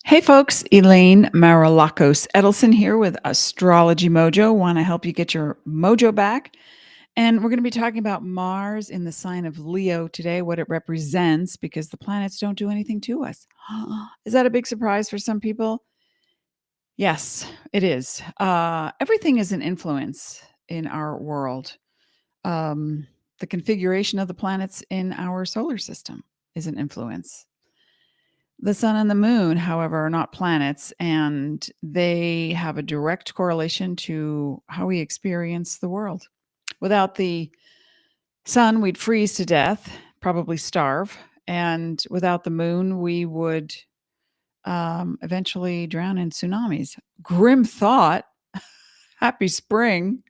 Hey folks, Elaine Marolakos Edelson here with Astrology Mojo. Want to help you get your mojo back. And we're going to be talking about Mars in the sign of Leo today, what it represents, because the planets don't do anything to us. Is that a big surprise for some people? Yes, it is. Everything is an influence in our world. Um, the configuration of the planets in our solar system is an influence. The sun and the moon, however, are not planets, and they have a direct correlation to how we experience the world. Without the sun, we'd freeze to death, probably starve. And without the moon, we would eventually drown in tsunamis. Grim thought. Happy spring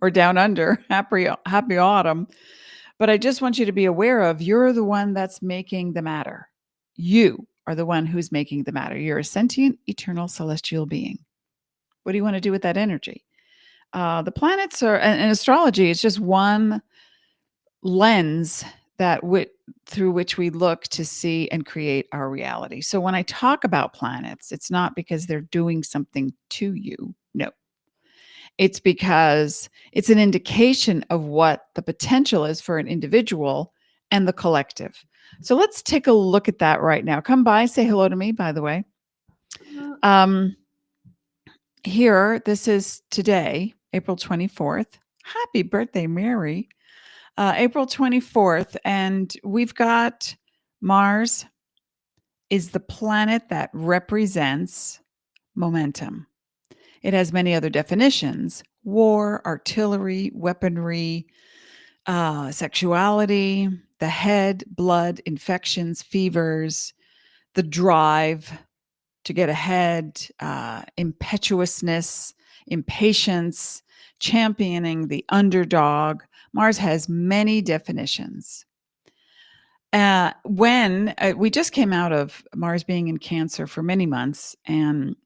or down under. Happy autumn. But I just want you to be aware of you're the one that's making the matter. You are the one who's making the matter. You're a sentient, eternal, celestial being. What do you want to do with that energy? The planets are, and astrology is just one lens that through which we look to see and create our reality. So when I talk about planets, it's not because they're doing something to you. No, it's because it's an indication of what the potential is for an individual and the collective. So let's take a look at that right now. Come by, say hello to me, by the way. Um, Here, this is today, April 24th. Happy birthday, Mary. April 24th. And we've got Mars is the planet that represents momentum. It has many other definitions: war, artillery, weaponry, sexuality, the head, blood, infections, fevers, the drive to get ahead, impetuousness, impatience, championing the underdog. Mars has many definitions. When we just came out of Mars being in Cancer for many months, and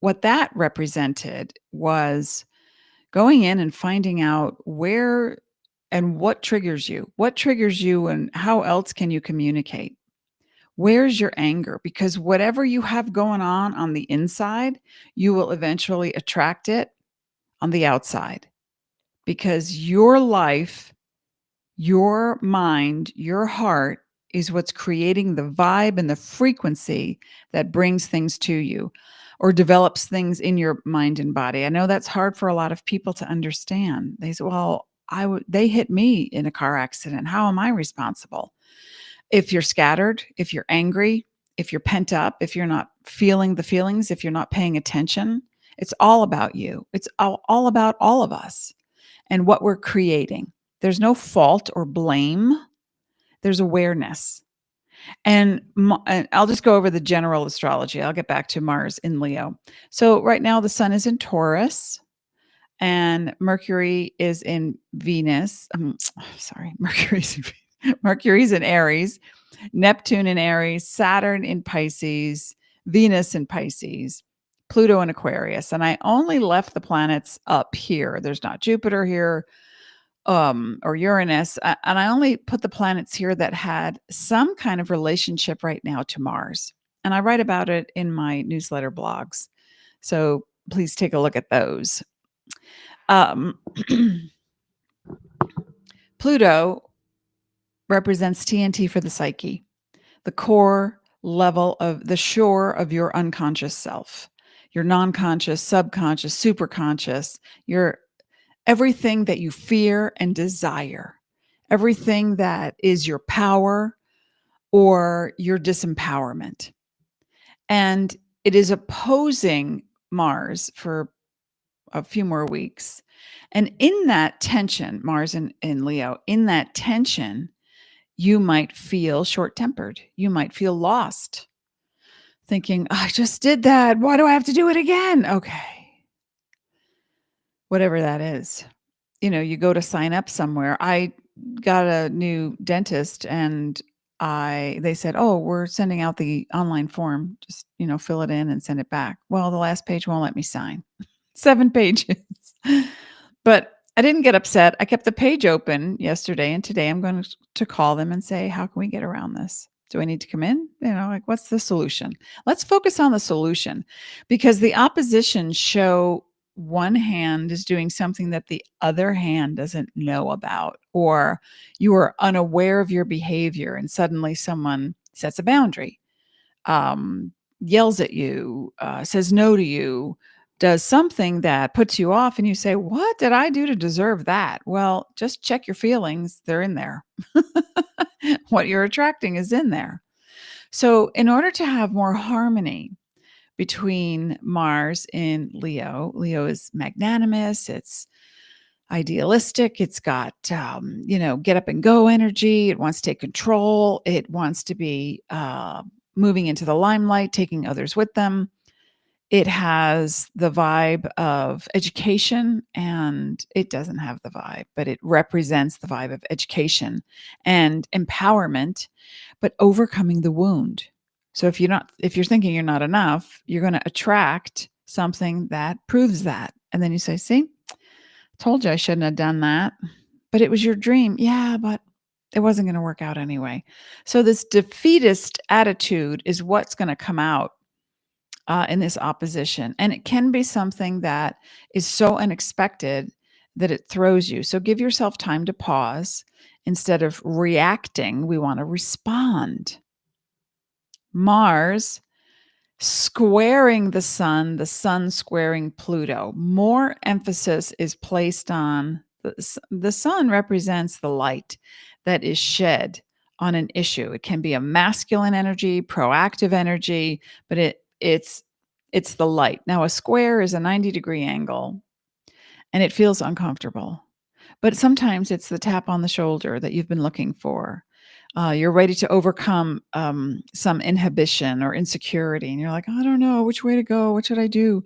what that represented was going in and finding out where and what triggers you and how else can you communicate. Where's your anger? Because whatever you have going on the inside, you will eventually attract it on the outside, because your life, your mind, your heart is what's creating the vibe and the frequency that brings things to you or develops things in your mind and body. I know that's hard for a lot of people to understand. They say, well, they hit me in a car accident. How am I responsible? If you're scattered, if you're angry, if you're pent up, if you're not feeling the feelings, if you're not paying attention, it's all about you. It's all about all of us and what we're creating. There's no fault or blame. There's awareness. And I'll just go over the general astrology. I'll get back to Mars in Leo. So right now the sun is in Taurus and Mercury is in Venus. Mercury's in Aries, Neptune in Aries, Saturn in Pisces, Venus in Pisces, Pluto in Aquarius. And I only left the planets up here. There's not Jupiter here, or Uranus. And I only put the planets here that had some kind of relationship right now to Mars. And I write about it in my newsletter blogs. So please take a look at those. Pluto represents TNT for the psyche, the core level of the shore of your unconscious self, your non-conscious, subconscious, superconscious, your everything that you fear and desire, everything that is your power or your disempowerment. And it is opposing Mars for a few more weeks. And in that tension, Mars in Leo, in that tension, you might feel short-tempered. You might feel lost, thinking, I just did that. Why do I have to do it again? Okay. Whatever that is. You go to sign up somewhere. I got a new dentist and they said, oh, we're sending out the online form. Just, fill it in and send it back. Well, the last page won't let me sign. 7 pages. But I didn't get upset. I kept the page open yesterday, and today I'm going to call them and say, how can we get around this? Do I need to come in? Like, what's the solution? Let's focus on the solution, because the opposition show one hand is doing something that the other hand doesn't know about, or you are unaware of your behavior and suddenly someone sets a boundary, um, yells at you, says no to you, does something that puts you off, and you say, "What did I do to deserve that?" Well, just check your feelings. They're in there. What you're attracting is in there. So, in order to have more harmony between Mars in Leo, Leo is magnanimous, it's idealistic, it's got, get up and go energy, it wants to take control, it wants to be moving into the limelight, taking others with them. It has the vibe of education, and it doesn't have the vibe, but it represents the vibe of education and empowerment, but overcoming the wound. So if you're thinking you're not enough, you're going to attract something that proves that. And then you say, "See, told you I shouldn't have done that, but it was your dream." Yeah, but it wasn't going to work out anyway. So this defeatist attitude is what's going to come out in this opposition. And it can be something that is so unexpected that it throws you. So give yourself time to pause. Instead of reacting, we want to respond. Mars squaring the sun squaring Pluto. More emphasis is placed on the sun represents the light that is shed on an issue. It can be a masculine energy, proactive energy, but it's the light. Now a square is a 90-degree angle and it feels uncomfortable. But sometimes it's the tap on the shoulder that you've been looking for. You're ready to overcome some inhibition or insecurity, and you're like, "I don't know which way to go. What should I do?"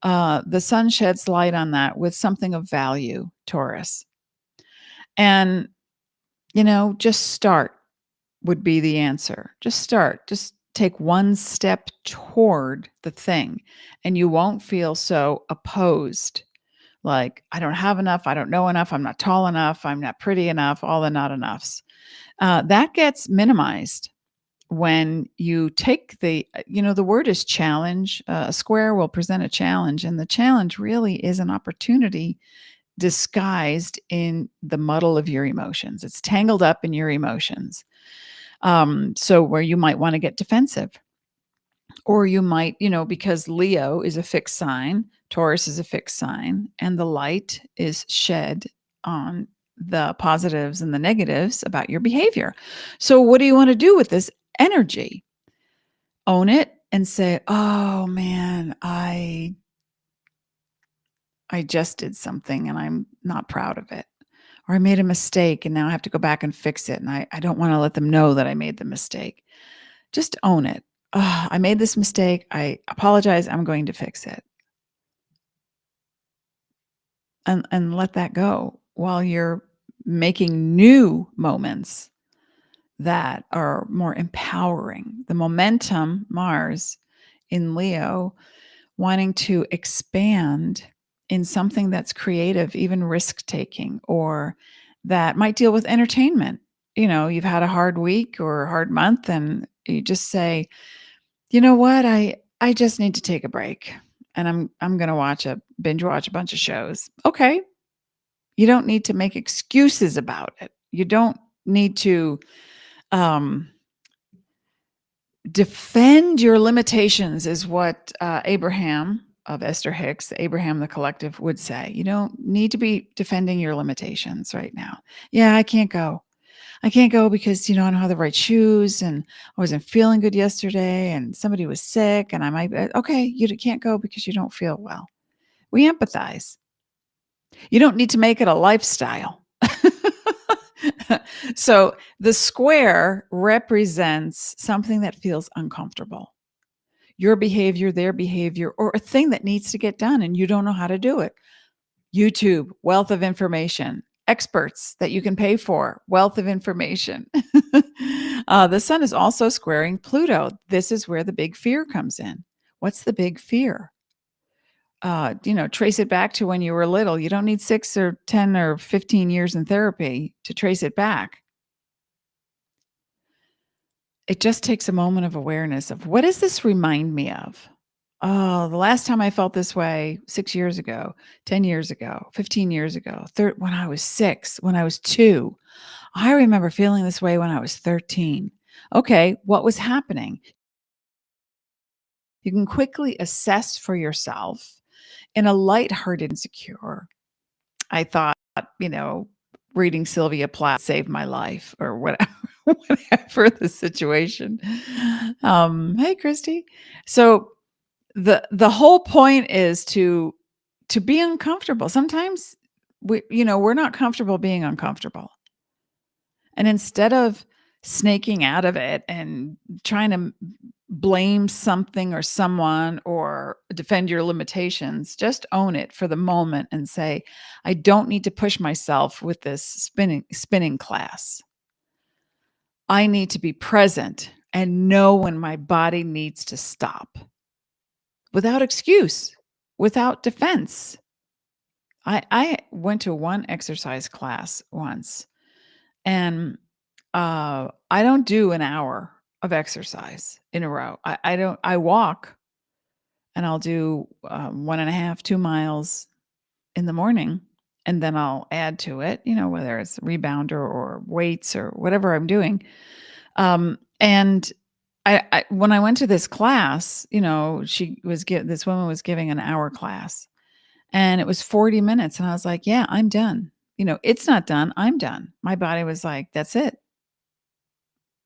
The sun sheds light on that with something of value, Taurus. And, just start would be the answer. Just start. Just take one step toward the thing, and you won't feel so opposed. Like, I don't have enough. I don't know enough. I'm not tall enough. I'm not pretty enough. All the not enoughs. That gets minimized when you take the word is challenge. A square will present a challenge, and the challenge really is an opportunity disguised in the muddle of your emotions. It's tangled up in your emotions. So where you might want to get defensive, or you might, because Leo is a fixed sign, Taurus is a fixed sign, and the light is shed on the positives and the negatives about your behavior. So what do you want to do with this energy? Own it and say, "Oh man, I just did something and I'm not proud of it. Or I made a mistake and now I have to go back and fix it. And I don't want to let them know that I made the mistake." Just own it. I made this mistake. I apologize. I'm going to fix it. And let that go while you're making new moments that are more empowering. The momentum, Mars in Leo, wanting to expand in something that's creative, even risk taking, or that might deal with entertainment. You've had a hard week or a hard month, and you just say, "You know what? I just need to take a break, and I'm going to binge watch a bunch of shows." Okay. You don't need to make excuses about it. You don't need to um, defend your limitations, is what Abraham of Esther Hicks, Abraham the Collective, would say. You don't need to be defending your limitations right now. "Yeah, I can't go. I can't go because, I don't have the right shoes, and I wasn't feeling good yesterday, and somebody was sick, and I might." Okay, you can't go because you don't feel well. We empathize. You don't need to make it a lifestyle. So the square represents something that feels uncomfortable. Your behavior, their behavior, or a thing that needs to get done and you don't know how to do it. YouTube, wealth of information. Experts that you can pay for, wealth of information. The sun is also squaring Pluto. This is where the big fear comes in. What's the big fear? Trace it back to when you were little. You don't need 6 or 10 or 15 years in therapy to trace it back. it just takes a moment of awareness of, what does this remind me of? Oh, the last time I felt this way 6 years ago, 10 years ago, 15 years ago, when I was 6, when I was 2. I remember feeling this way when I was 13. Okay, what was happening? You can quickly assess for yourself in a lighthearted and secure. I thought, you know, reading Sylvia Plath saved my life or whatever, whatever the situation. Hey, Christy. So the whole point is to be uncomfortable. Sometimes we're not comfortable being uncomfortable. And instead of snaking out of it and trying to blame something or someone or defend your limitations, just own it for the moment and say, I don't need to push myself with this spinning class. I need to be present and know when my body needs to stop without excuse, without defense. I went to one exercise class once, and I don't do an hour of exercise in a row. I don't. I walk, and I'll do 1.5, 2 miles in the morning, and then I'll add to it. Whether it's rebounder or weights or whatever I'm doing. And when I went to this class, this woman was giving an hour class, and it was 40 minutes, and I was like, "Yeah, I'm done." It's not done. I'm done. My body was like, "That's it."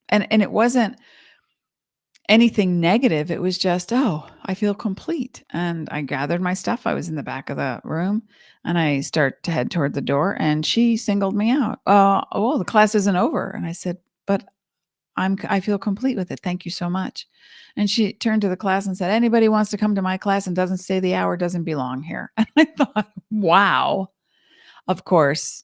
And it wasn't anything negative. It was just, "Oh, I feel complete." And I gathered my stuff. I was in the back of the room, and I start to head toward the door, and she singled me out. "Oh, the class isn't over." And I said, "But I feel complete with it. Thank you so much." And she turned to the class and said, "Anybody wants to come to my class and doesn't stay the hour doesn't belong here." And I thought, wow. Of course,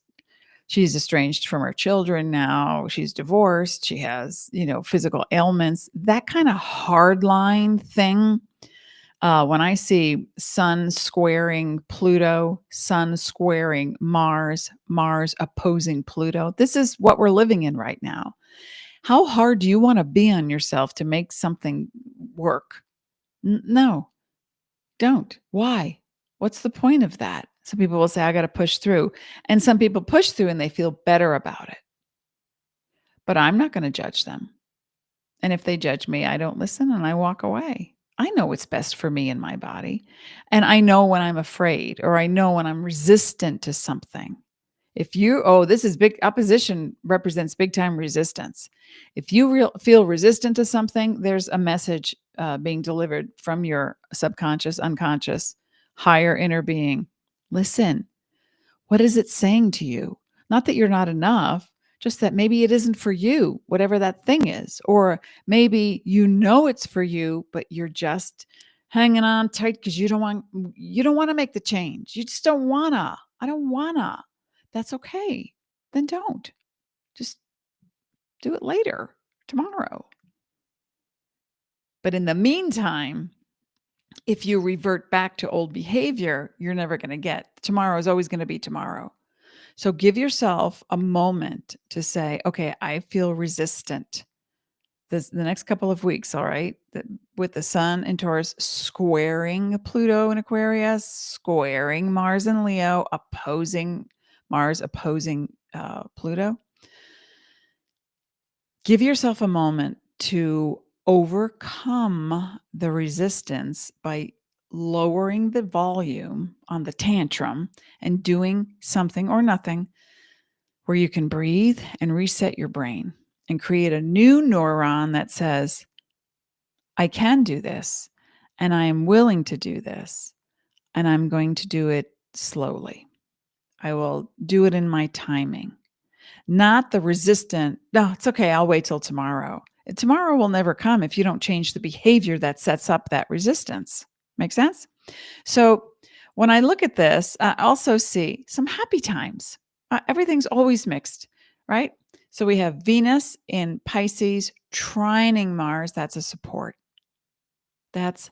she's estranged from her children now. She's divorced. She has, physical ailments. That kind of hard line thing. When I see Sun squaring Pluto, Sun squaring Mars, Mars opposing Pluto, this is what we're living in right now. How hard do you want to be on yourself to make something work? No, don't. Why? What's the point of that? Some people will say, I got to push through. And some people push through and they feel better about it. But I'm not going to judge them. And if they judge me, I don't listen and I walk away. I know what's best for me and my body. And I know when I'm afraid or I know when I'm resistant to something. This is big opposition represents big time resistance. If you feel resistant to something, there's a message being delivered from your subconscious, unconscious, higher inner being. Listen, what is it saying to you? Not that you're not enough, just that maybe it isn't for you, whatever that thing is. Or maybe it's for you, but you're just hanging on tight because you don't want to make the change. You just don't wanna. I don't wanna. That's okay. Then don't. Just do it later, tomorrow. But in the meantime, if you revert back to old behavior, you're never going to get. Tomorrow is always going to be tomorrow. So give yourself a moment to say, okay, I feel resistant the next couple of weeks, all right? With the sun in Taurus squaring Pluto in Aquarius, squaring Mars in Leo, opposing Pluto. Give yourself a moment to overcome the resistance by lowering the volume on the tantrum and doing something or nothing where you can breathe and reset your brain and create a new neuron that says, I can do this and I am willing to do this and I'm going to do it slowly. I will do it in my timing. Not the resistant, no, it's okay, I'll wait till tomorrow. Tomorrow will never come if you don't change the behavior that sets up that resistance. Make sense? So when I look at this, I also see some happy times. Everything's always mixed, right? So we have Venus in Pisces trining Mars. That's a support. That's,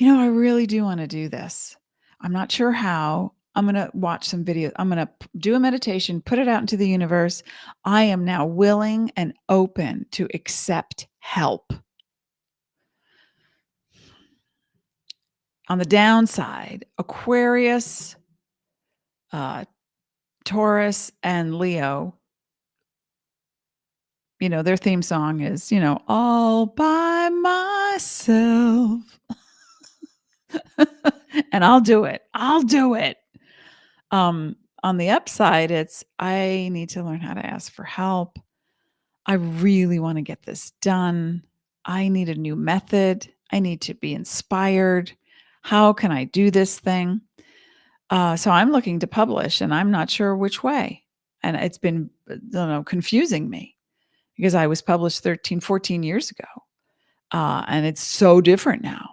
I really do want to do this. I'm not sure how. I'm going to watch some videos. I'm going to do a meditation, put it out into the universe. I am now willing and open to accept help. On the downside, Aquarius, Taurus, and Leo, their theme song is, all by myself. And I'll do it. I'll do it. On the upside, it's I need to learn how to ask for help. I really want to get this done. I need a new method. I need to be inspired. How can I do this thing? So I'm looking to publish, and I'm not sure which way. And it's been, confusing me because I was published 13, 14 years ago. And it's so different now.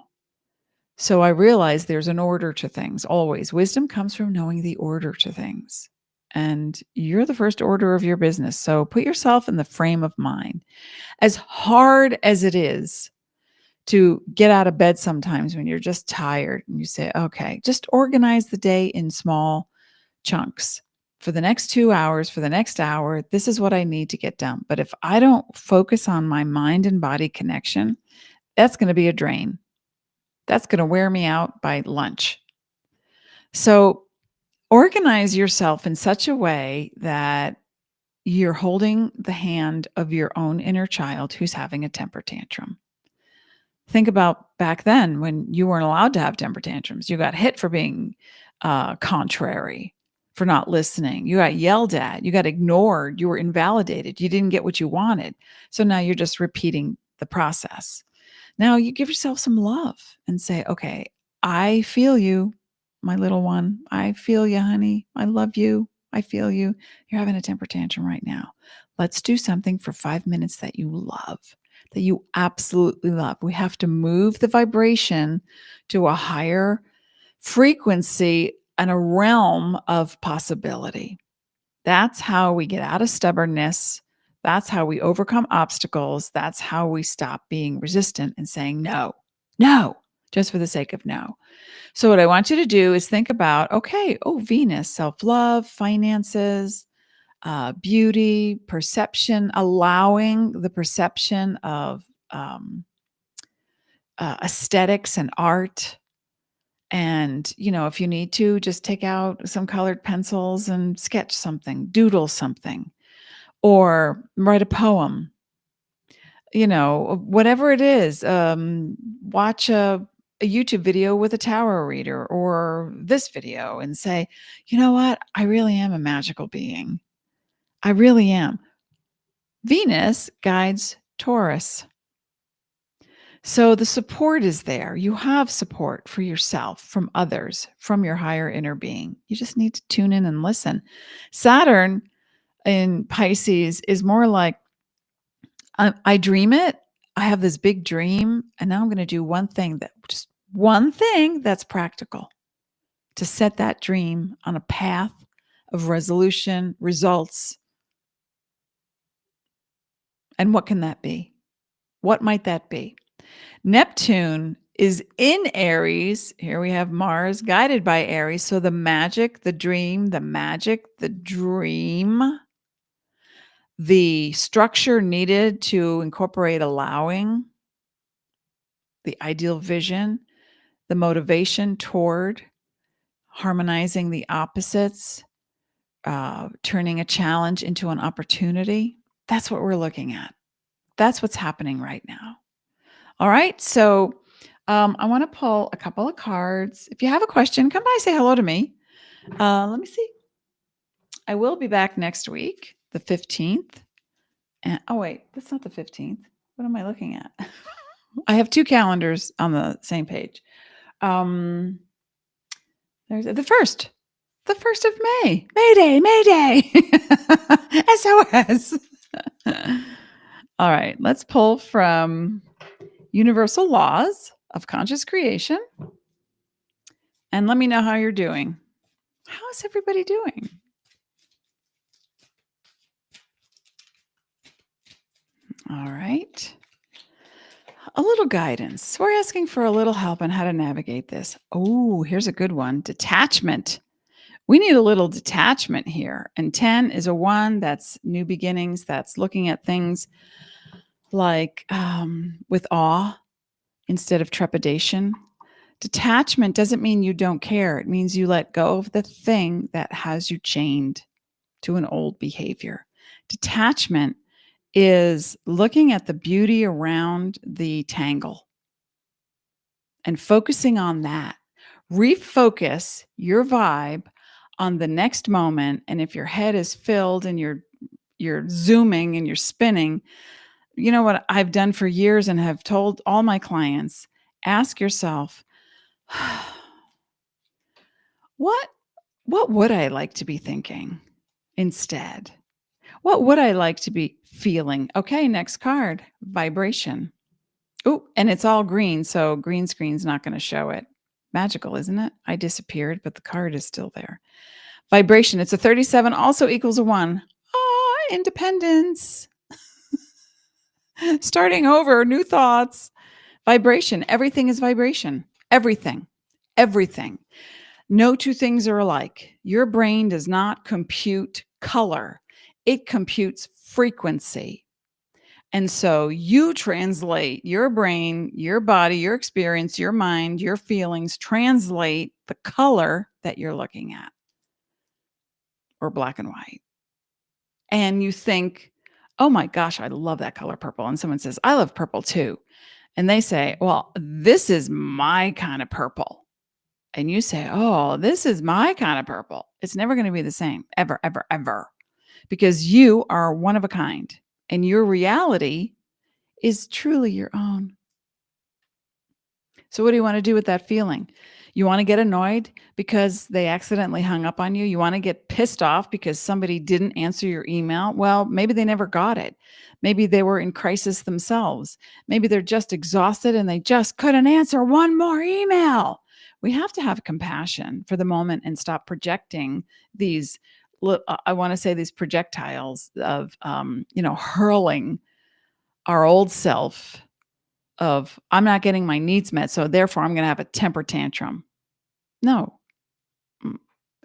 So I realize there's an order to things always. Wisdom comes from knowing the order to things. And you're the first order of your business. So put yourself in the frame of mind. As hard as it is to get out of bed sometimes when you're just tired and you say, okay, just organize the day in small chunks. For the next 2 hours, for the next hour, this is what I need to get done. But if I don't focus on my mind and body connection, that's going to be a drain. That's going to wear me out by lunch. So organize yourself in such a way that you're holding the hand of your own inner child who's having a temper tantrum. Think about back then when you weren't allowed to have temper tantrums. You got hit for being contrary, for not listening. You got yelled at. You got ignored. You were invalidated. You didn't get what you wanted. So now you're just repeating the process. Now you give yourself some love and say, okay, I feel you, my little one. I feel you, honey. I love you. I feel you. You're having a temper tantrum right now. Let's do something for 5 minutes that you love, that you absolutely love. We have to move the vibration to a higher frequency and a realm of possibility. That's how we get out of stubbornness. That's how we overcome obstacles. That's how we stop being resistant and saying no, just for the sake of no. So what I want you to do is think about, okay, Venus, self-love, finances, beauty, perception, allowing the perception of aesthetics and art. And, if you need to, just take out some colored pencils and sketch something, doodle something, or write a poem, whatever it is. Watch a YouTube video with a tarot reader or this video and say, you know what? I really am a magical being. I really am. Venus guides Taurus. So the support is there. You have support for yourself, from others, from your higher inner being. You just need to tune in and listen. Saturn in Pisces is more like, I dream it. I have this big dream, and now I'm going to do one thing that's practical to set that dream on a path of resolution, results. And what can that be? What might that be? Neptune is in Aries. Here we have Mars guided by Aries. So the magic, the dream, the structure needed to incorporate allowing, the ideal vision, the motivation toward harmonizing the opposites, turning a challenge into an opportunity. That's what we're looking at. That's what's happening right now. All right. So I want to pull a couple of cards. If you have a question, come by, say hello to me. Let me see. I will be back next week, the 15th. And, oh, wait, that's not the 15th. What am I looking at? I have two calendars on the same page. There's the 1st of May. Mayday. SOS. All right. Let's pull from Universal Laws of Conscious Creation. And let me know how you're doing. How's everybody doing? All right. A little guidance. We're asking for a little help on how to navigate this. Oh, here's a good one. Detachment. We need a little detachment here. And 10 is a 1. That's new beginnings. That's looking at things like with awe instead of trepidation. Detachment doesn't mean you don't care. It means you let go of the thing that has you chained to an old behavior. Detachment is looking at the beauty around the tangle and focusing on that. Refocus your vibe on the next moment. And if your head is filled and you're zooming and you're spinning, you know what I've done for years and have told all my clients, ask yourself, what what would I like to be thinking instead? What would I like to be feeling? Okay, next card, vibration. Oh, and it's all green, so green screen's not going to show it. Magical, isn't it? I disappeared, but the card is still there. Vibration, it's a 37, also equals a 1. Oh, independence. Starting over, new thoughts. Vibration, everything is vibration. Everything. Everything. No two things are alike. Your brain does not compute color, it computes frequency. And so you translate your brain, your body, your experience, your mind, your feelings, translate the color that you're looking at, or black and white. And you think, oh my gosh, I love that color purple. And someone says, I love purple too. And they say, well, this is my kind of purple. And you say, oh, this is my kind of purple. It's never going to be the same, ever, ever, ever, because you are one of a kind and your reality is truly your own. So what do you want to do with that feeling? You want to get annoyed because they accidentally hung up on you? You want to get pissed off because somebody didn't answer your email? Well, maybe they never got it. Maybe they were in crisis themselves. Maybe they're just exhausted and they just couldn't answer one more email. We have to have compassion for the moment and stop projecting these, I want to say these projectiles of, hurling our old self of I'm not getting my needs met, so therefore I'm going to have a temper tantrum. No,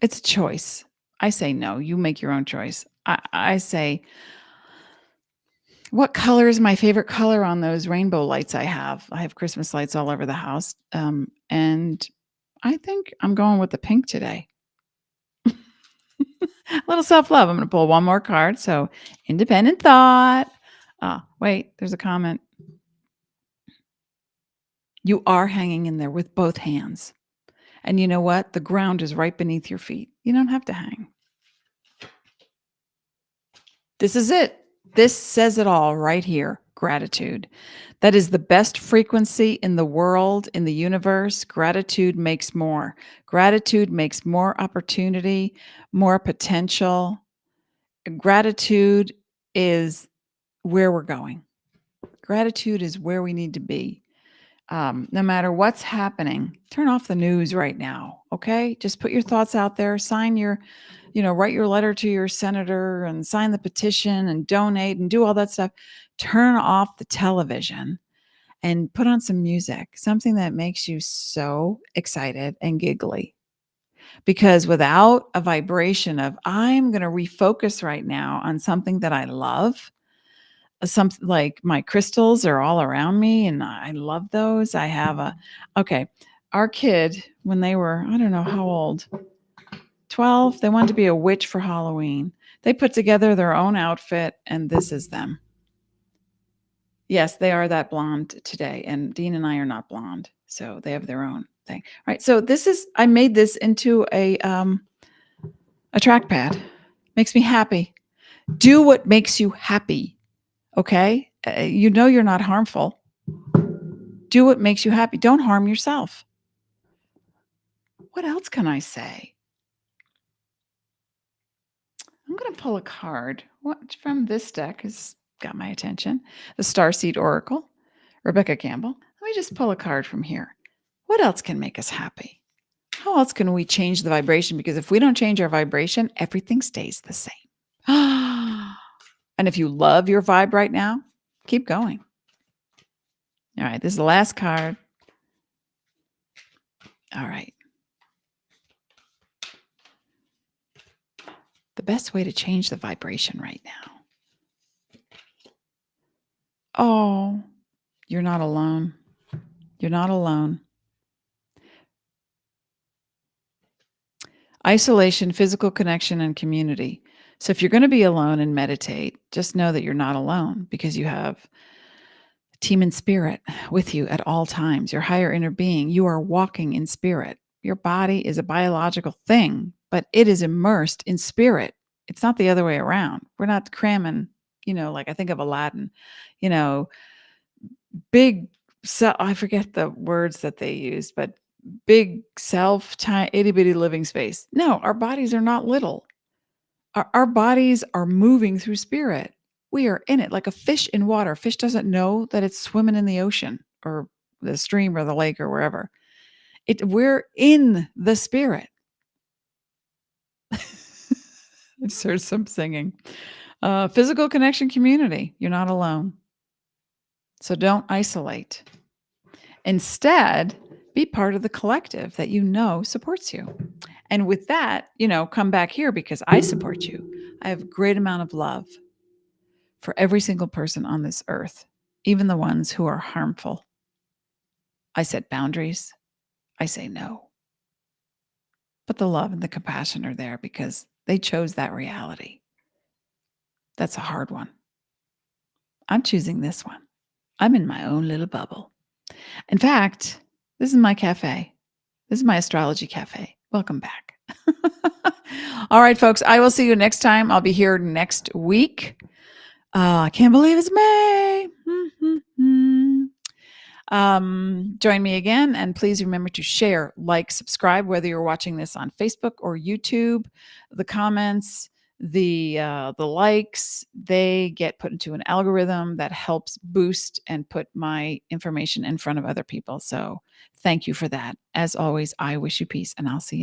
it's a choice. I say no. You make your own choice. I say, what color is my favorite color on those rainbow lights I have? I have Christmas lights all over the house. And I think I'm going with the pink today. A little self love. I'm going to pull one more card. So, independent thought. Wait, there's a comment. You are hanging in there with both hands. And you know what? The ground is right beneath your feet. You don't have to hang. This is it. This says it all right here. Gratitude. That is the best frequency in the world, in the universe. Gratitude makes more. Gratitude makes more opportunity, more potential. Gratitude is where we're going. Gratitude is where we need to be. No matter what's happening, turn off the news right now. Okay. Just put your thoughts out there, sign your, write your letter to your senator and sign the petition and donate and do all that stuff. Turn off the television and put on some music, something that makes you so excited and giggly. Because without a vibration of, I'm going to refocus right now on something that I love, something like my crystals are all around me and I love those. I have our kid, when they were, I don't know how old, 12, they wanted to be a witch for Halloween. They put together their own outfit and this is them. Yes, they are that blonde today. And Dean and I are not blonde. So they have their own thing. All right. So I made this into a trackpad. Makes me happy. Do what makes you happy. Okay. You're not harmful. Do what makes you happy. Don't harm yourself. What else can I say? I'm going to pull a card. What from this deck has got my attention? The Starseed Oracle, Rebecca Campbell. Let me just pull a card from here. What else can make us happy? How else can we change the vibration? Because if we don't change our vibration, everything stays the same. And if you love your vibe right now, keep going. All right, this is the last card. All right. The best way to change the vibration right now. Oh, you're not alone. You're not alone. Isolation, physical connection, and community. So if you're going to be alone and meditate, just know that you're not alone because you have a team in spirit with you at all times. Your higher inner being, you are walking in spirit. Your body is a biological thing, but it is immersed in spirit. It's not the other way around. We're not cramming, like I think of Aladdin, you know, big I forget the words that they used, but big self time itty bitty living space. No, our bodies are not little. Our bodies are moving through spirit. We are in it like a fish in water. Fish doesn't know that it's swimming in the ocean or the stream or the lake or wherever. We're in the spirit. I just heard some singing. Physical connection community. You're not alone. So don't isolate. Instead, be part of the collective that supports you. And with that, come back here because I support you. I have a great amount of love for every single person on this earth, even the ones who are harmful. I set boundaries. I say no. But the love and the compassion are there because they chose that reality. That's a hard one. I'm choosing this one. I'm in my own little bubble. In fact, this is my cafe. This is my astrology cafe. Welcome back. All right, folks, I will see you next time. I'll be here next week. I can't believe it's May. Join me again, and please remember to share, like, subscribe, whether you're watching this on Facebook or YouTube. The comments, the likes, they get put into an algorithm that helps boost and put my information in front of other people. So thank you for that. As always, I wish you peace, and I'll see you.